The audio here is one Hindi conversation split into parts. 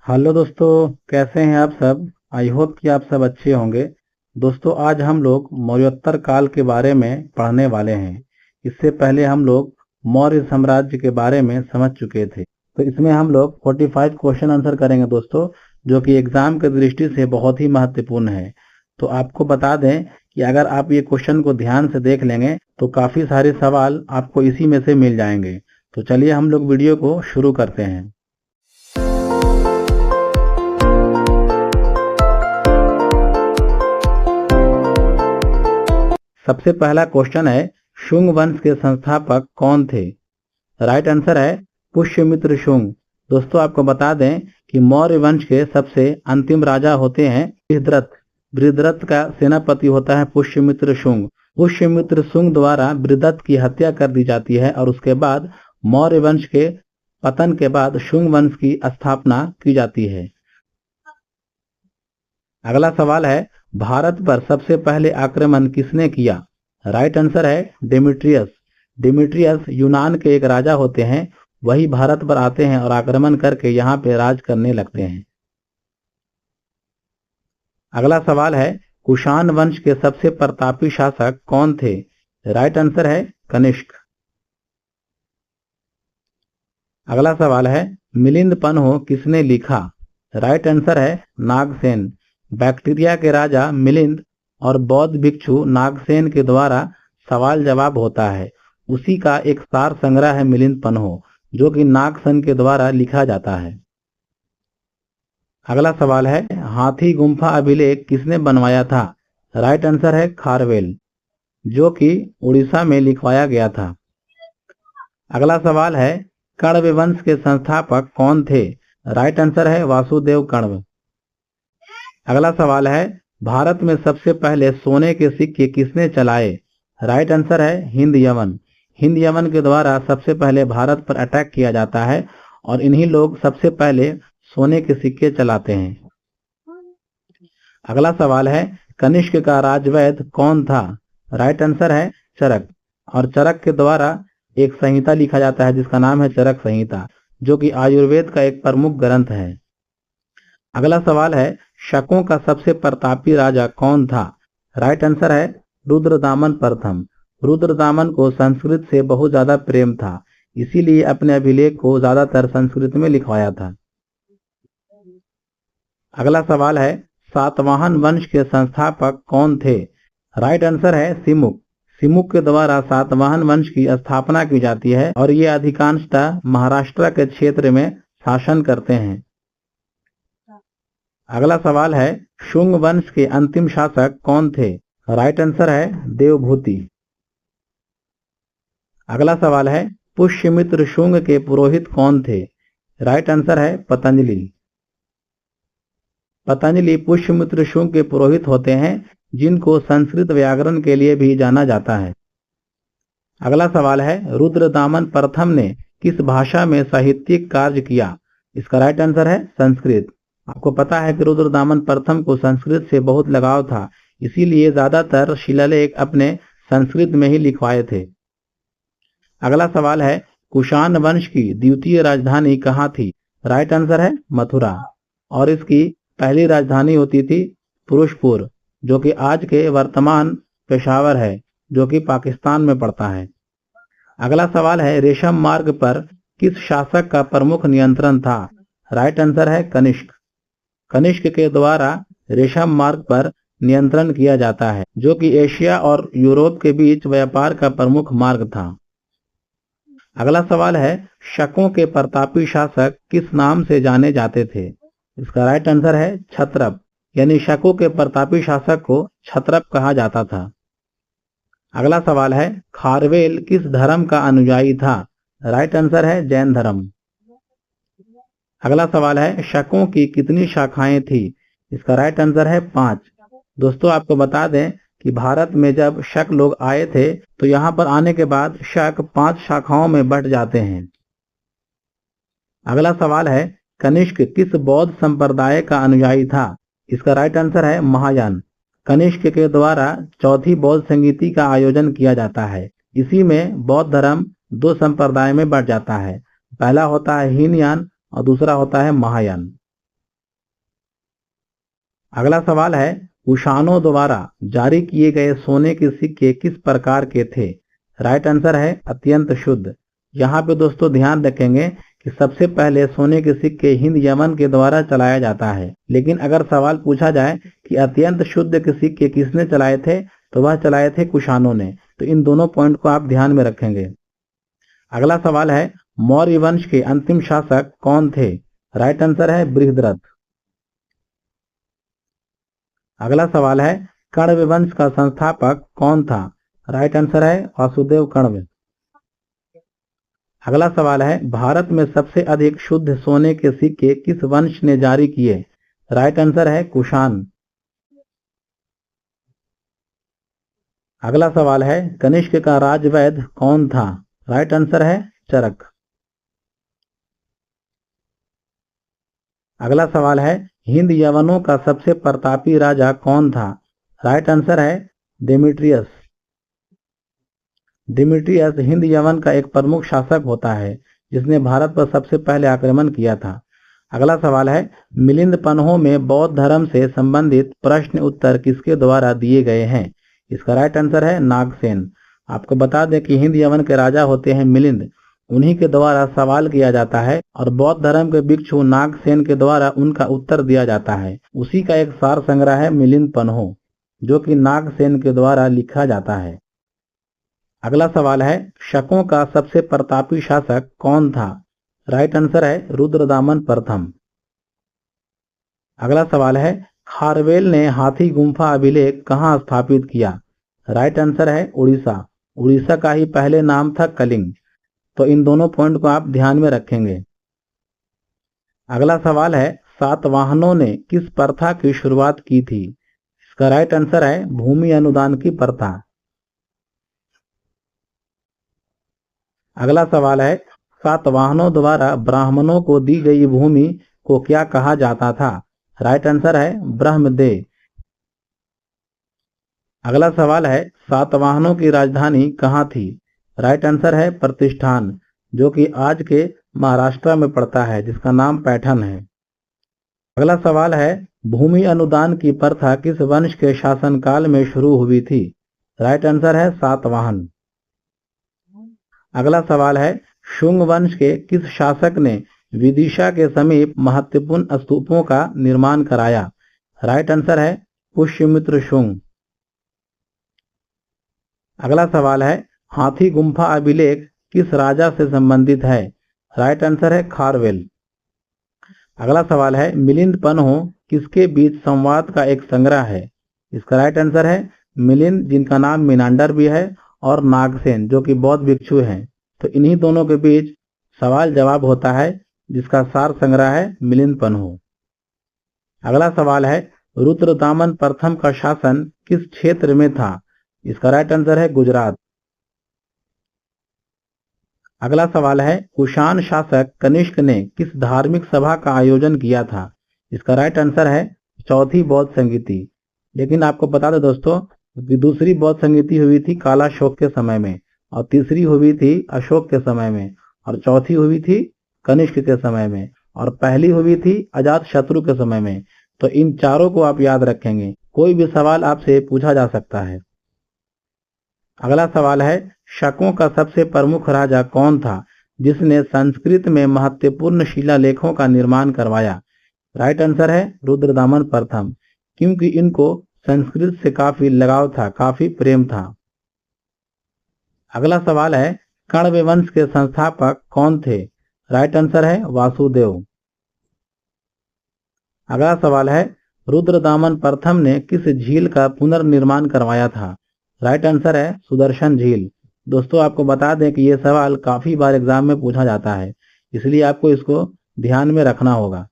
हेलो दोस्तों, कैसे हैं आप सब। आई होप कि आप सब अच्छे होंगे। दोस्तों, आज हम लोग मौर्योत्तर काल के बारे में पढ़ने वाले हैं। इससे पहले हम लोग मौर्य साम्राज्य के बारे में समझ चुके थे। तो इसमें हम लोग 45 क्वेश्चन आंसर करेंगे दोस्तों, जो कि एग्जाम की दृष्टि से बहुत ही महत्वपूर्ण है। तो आपको बता दें कि अगर आप ये क्वेश्चन को ध्यान से देख लेंगे तो काफी सारे सवाल आपको इसी में से मिल जाएंगे। तो चलिए हम लोग वीडियो को शुरू करते हैं। सबसे पहला क्वेश्चन है, शुंग वंश के संस्थापक कौन थे। राइट आंसर है पुष्यमित्र शुंग। दोस्तों, आपको बता दें कि मौर्य वंश के सबसे अंतिम राजा होते हैं बृहद्रथ। बृहद्रथ का सेनापति होता है पुष्यमित्र शुंग। पुष्यमित्र शुंग द्वारा बृहद्रथ की हत्या कर दी जाती है और उसके बाद मौर्य वंश के पतन के बाद शुंग वंश की स्थापना की जाती है। अगला सवाल है, भारत पर सबसे पहले आक्रमण किसने किया। राइट आंसर है डेमेट्रियस। डेमेट्रियस यूनान के एक राजा होते हैं, वही भारत पर आते हैं और आक्रमण करके यहाँ पे राज करने लगते हैं। अगला सवाल है, कुषाण वंश के सबसे प्रतापी शासक कौन थे। राइट आंसर है कनिष्क। अगला सवाल है, मिलिंद पन्ह किसने लिखा। राइट आंसर है नागसेन। बैक्टीरिया के राजा मिलिंद और बौद्ध भिक्षु नागसेन के द्वारा सवाल जवाब होता है। उसी का एक सार संग्रह है मिलिंद पन्ह, जो कि नागसेन के द्वारा लिखा जाता है। अगला सवाल है, हाथी गुम्फा अभिलेख किसने बनवाया था। राइट आंसर है खारवेल, जो कि उड़ीसा में लिखवाया गया था। अगला सवाल है, कण्व वंश के संस्थापक कौन थे। राइट आंसर है वासुदेव कण्व। अगला सवाल है, भारत में सबसे पहले सोने के सिक्के किसने चलाए। राइट आंसर है हिंद यमन। हिंद यमन के द्वारा सबसे पहले भारत पर अटैक किया जाता है और इन्हीं लोग सबसे पहले सोने के सिक्के चलाते हैं। अगला सवाल है, कनिष्क का राजवैद्य कौन था। राइट आंसर है चरक। और चरक के द्वारा एक संहिता लिखा जाता है जिसका नाम है चरक संहिता, जो कि आयुर्वेद का एक प्रमुख ग्रंथ है। अगला सवाल है, शकों का सबसे प्रतापी राजा कौन था। राइट आंसर है रुद्रदामन प्रथम। रुद्रदामन को संस्कृत से बहुत ज्यादा प्रेम था, इसीलिए अपने अभिलेख को ज्यादातर संस्कृत में लिखवाया था। अगला सवाल है, सातवाहन वंश के संस्थापक कौन थे। राइट आंसर है सिमुक। सिमुक के द्वारा सातवाहन वंश की स्थापना की जाती है और ये अधिकांशतः महाराष्ट्र के क्षेत्र में शासन करते हैं। अगला सवाल है, शुंग वंश के अंतिम शासक कौन थे। राइट आंसर है देवभूति। अगला सवाल है, पुष्यमित्र शुंग के पुरोहित कौन थे। राइट आंसर है पतंजलि। पतंजलि पुष्यमित्र शुंग के पुरोहित होते हैं, जिनको संस्कृत व्याकरण के लिए भी जाना जाता है। अगला सवाल है, रुद्रदामन प्रथम ने किस भाषा में साहित्यिक कार्य किया। इसका राइट आंसर है संस्कृत। आपको पता है कि रुद्रदामन प्रथम को संस्कृत से बहुत लगाव था, इसीलिए ज्यादातर शिलालेख अपने संस्कृत में ही लिखवाए थे। अगला सवाल है, कुषाण वंश की द्वितीय राजधानी कहाँ थी। राइट आंसर है मथुरा। और इसकी पहली राजधानी होती थी पुरुषपुर, जो कि आज के वर्तमान पेशावर है, जो कि पाकिस्तान में पड़ता है। अगला सवाल है, रेशम मार्ग पर किस शासक का प्रमुख नियंत्रण था। राइट आंसर है कनिष्क। कनिष्क के द्वारा रेशम मार्ग पर नियंत्रण किया जाता है, जो कि एशिया और यूरोप के बीच व्यापार का प्रमुख मार्ग था। अगला सवाल है, शकों के प्रतापी शासक किस नाम से जाने जाते थे। इसका राइट आंसर है क्षत्रप, यानी शकों के प्रतापी शासक को क्षत्रप कहा जाता था। अगला सवाल है, खारवेल किस धर्म का अनुयायी था। राइट आंसर है जैन धर्म। अगला सवाल है, शकों की कितनी शाखाएं थी। इसका राइट आंसर है 5। दोस्तों, आपको बता दें कि भारत में जब शक लोग आए थे तो यहाँ पर आने के बाद शक 5 शाखाओं में बंट जाते हैं। अगला सवाल है, कनिष्क किस बौद्ध संप्रदाय का अनुयायी था। इसका राइट आंसर है महायान। कनिष्क के द्वारा चौथी बौद्ध संगीति का आयोजन किया जाता है। इसी में बौद्ध धर्म 2 संप्रदाय में बंट जाता है। पहला होता है हीनयान और दूसरा होता है महायान। अगला सवाल है, कुषाणों द्वारा जारी किए गए सोने के सिक्के किस प्रकार के थे? राइट आंसर है अत्यंत शुद्ध। यहाँ पे दोस्तों ध्यान रखेंगे कि सबसे पहले सोने के सिक्के हिंद यमन के द्वारा चलाया जाता है, लेकिन अगर सवाल पूछा जाए कि अत्यंत शुद्ध के सिक्के किसने चलाए थे, तो वह चलाए थे कुषाणों ने। तो इन दोनों पॉइंट को आप ध्यान में रखेंगे। अगला सवाल है, मौर्य वंश के अंतिम शासक कौन थे? राइट आंसर है बृहद्रथ। अगला सवाल है, कण्व वंश का संस्थापक कौन था? राइट आंसर है वासुदेव कण्व। अगला सवाल है, भारत में सबसे अधिक शुद्ध सोने के सिक्के किस वंश ने जारी किए? राइट आंसर है कुषाण। अगला सवाल है, कनिष्क का राजवैद्य कौन था? राइट आंसर है चरक। अगला सवाल है, हिंद यवनों का सबसे प्रतापी राजा कौन था? राइट आंसर है डेमेट्रियस। डिमिट्रियस हिंद यवन का एक प्रमुख शासक होता है जिसने भारत पर सबसे पहले आक्रमण किया था। अगला सवाल है, मिलिंद पन्हों में बौद्ध धर्म से संबंधित प्रश्न उत्तर किसके द्वारा दिए गए हैं? इसका राइट आंसर है नागसेन। आपको बता दें कि हिंद यवन के राजा होते हैं मिलिंद, उन्हीं के द्वारा सवाल किया जाता है और बौद्ध धर्म के भिक्षु नागसेन के द्वारा उनका उत्तर दिया जाता है। उसी का एक सार संग्रह है मिलिंद पन्हो, जो कि नागसेन के द्वारा लिखा जाता है। अगला सवाल है, शकों का सबसे प्रतापी शासक कौन था? राइट आंसर है रुद्रदामन प्रथम। अगला सवाल है, खारवेल ने हाथी गुम्फा अभिलेख कहाँ स्थापित किया? राइट आंसर है उड़ीसा। उड़ीसा का ही पहले नाम था कलिंग। तो इन दोनों पॉइंट को आप ध्यान में रखेंगे। अगला सवाल है, सातवाहनों ने किस प्रथा की शुरुआत की थी? इसका राइट आंसर है भूमि अनुदान की प्रथा। अगला सवाल है, सातवाहनों द्वारा ब्राह्मणों को दी गई भूमि को क्या कहा जाता था? राइट आंसर है ब्रह्मदेव। अगला सवाल है, सातवाहनों की राजधानी कहाँ थी? राइट आंसर है प्रतिष्ठान, जो कि आज के महाराष्ट्र में पड़ता है, जिसका नाम पैठन है। अगला सवाल है, भूमि अनुदान की प्रथा किस वंश के शासनकाल में शुरू हुई थी? राइट आंसर है सातवाहन। अगला सवाल है, शुंग वंश के किस शासक ने विदिशा के समीप महत्वपूर्ण स्तूपों का निर्माण कराया? राइट आंसर है पुष्यमित्र शुंग। अगला सवाल है, हाथी गुम्फा अभिलेख किस राजा से संबंधित है? राइट आंसर है खारवेल। अगला सवाल है, मिलिंद पन्हो किसके बीच संवाद का एक संग्रह है? इसका राइट आंसर है मिलिंद, जिनका नाम मिनांडर भी है, और नागसेन, जो कि बौद्ध भिक्षु हैं। तो इन्हीं दोनों के बीच सवाल जवाब होता है, जिसका सार संग्रह है मिलिंद पन्हो। अगला सवाल है, रुद्रदामन प्रथम का शासन किस क्षेत्र में था? इसका राइट आंसर है गुजरात। अगला सवाल है, कुषाण शासक कनिष्क ने किस धार्मिक सभा का आयोजन किया था? इसका राइट आंसर है चौथी बौद्ध संगीति। लेकिन आपको बता दें दोस्तों कि दूसरी बौद्ध संगीति हुई थी कालाशोक के समय में, और तीसरी हुई थी अशोक के समय में, और चौथी हुई थी कनिष्क के समय में, और पहली हुई थी अजात शत्रु के समय में। तो इन चारों को आप याद रखेंगे, कोई भी सवाल आपसे पूछा जा सकता है। अगला सवाल है, शकों का सबसे प्रमुख राजा कौन था जिसने संस्कृत में महत्वपूर्ण शिलालेखों का निर्माण करवाया? राइट आंसर है रुद्रदामन प्रथम, क्योंकि इनको संस्कृत से काफी लगाव था, काफी प्रेम था। अगला सवाल है, कण्व वंश के संस्थापक कौन थे? राइट आंसर है वासुदेव। अगला सवाल है, रुद्रदामन प्रथम ने किस झील का पुनर्निर्माण करवाया था? राइट आंसर है सुदर्शन झील। दोस्तों आपको बता दें कि यह सवाल काफी बार एग्जाम में पूछा जाता है, इसलिए आपको इसको ध्यान में रखना होगा।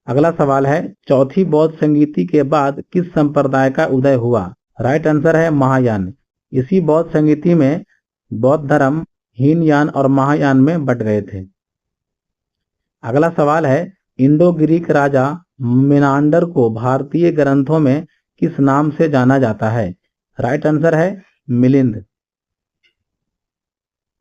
अगला सवाल है, चौथी बौद्ध संगीति के बाद किस संप्रदाय का उदय हुआ? राइट आंसर है महायान। इसी बौद्ध संगीति में बौद्ध धर्म हीनयान और महायान में बट गए थे। अगला सवाल है, इंडो ग्रीक राजा मिनांडर को भारतीय ग्रंथों में किस नाम से जाना जाता है? राइट आंसर है मिलिंद।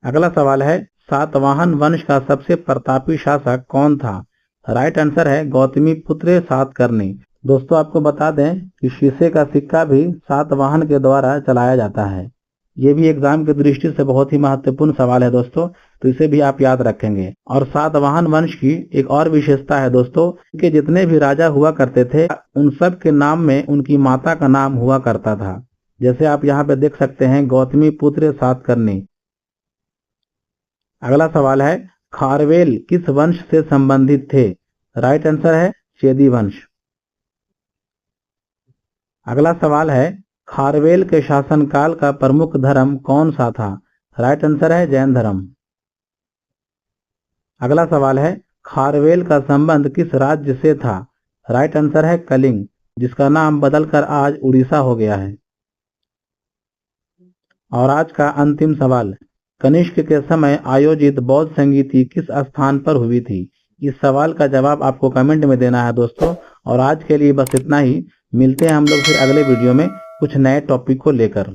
अगला सवाल है, सातवाहन वंश का सबसे प्रतापी शासक कौन था? राइट आंसर है गौतमी पुत्र सातकर्णी। दोस्तों आपको बता दें कि शीशे का सिक्का भी सातवाहन के द्वारा चलाया जाता है। ये भी एग्जाम की दृष्टि से बहुत ही महत्वपूर्ण सवाल है दोस्तों, तो इसे भी आप याद रखेंगे। और सातवाहन वंश की एक और विशेषता है दोस्तों कि जितने भी राजा हुआ करते थे उन सब के नाम में उनकी माता का नाम हुआ करता था। जैसे आप यहाँ पे देख सकते हैं गौतमी पुत्र सातकर्णी। अगला सवाल है खारवेल किस वंश से संबंधित थे? राइट आंसर है चेदी वंश। अगला सवाल है खारवेल के शासनकाल का प्रमुख धर्म कौन सा था? राइट आंसर है जैन धर्म। अगला सवाल है खारवेल का संबंध किस राज्य से था? राइट आंसर है कलिंग, जिसका नाम बदलकर आज उड़ीसा हो गया है। और आज का अंतिम सवाल, कनिष्क के समय आयोजित बौद्ध संगीति किस स्थान पर हुई थी? इस सवाल का जवाब आपको कमेंट में देना है दोस्तों। और आज के लिए बस इतना ही। मिलते हैं हम लोग फिर अगले वीडियो में कुछ नए टॉपिक को लेकर।